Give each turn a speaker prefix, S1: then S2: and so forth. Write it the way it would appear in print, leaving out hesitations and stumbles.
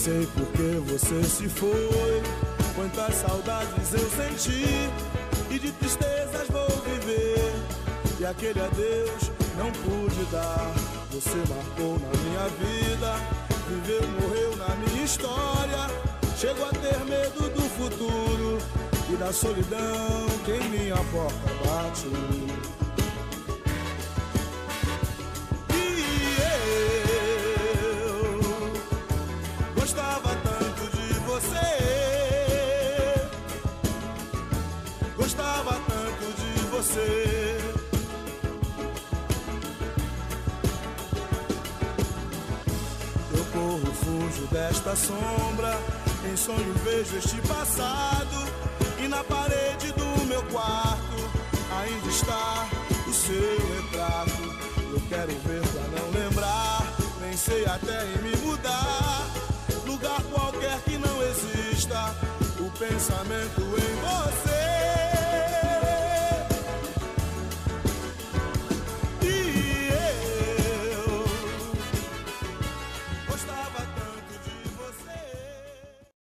S1: sei porque você se foi. Quantas saudades eu senti e de tristezas vou viver. E aquele adeus não pude dar. Você marcou na minha vida, viveu, morreu na minha história. Chego a ter medo do futuro e da solidão que em minha porta bate. E eu gostava tanto de você, gostava tanto de você. Eu corro, fujo desta sombra, em sonho vejo este passado, e na parede do meu quarto ainda está o seu retrato. Eu quero ver pra não lembrar, pensei até em me mudar, lugar qualquer que não exista o pensamento em você.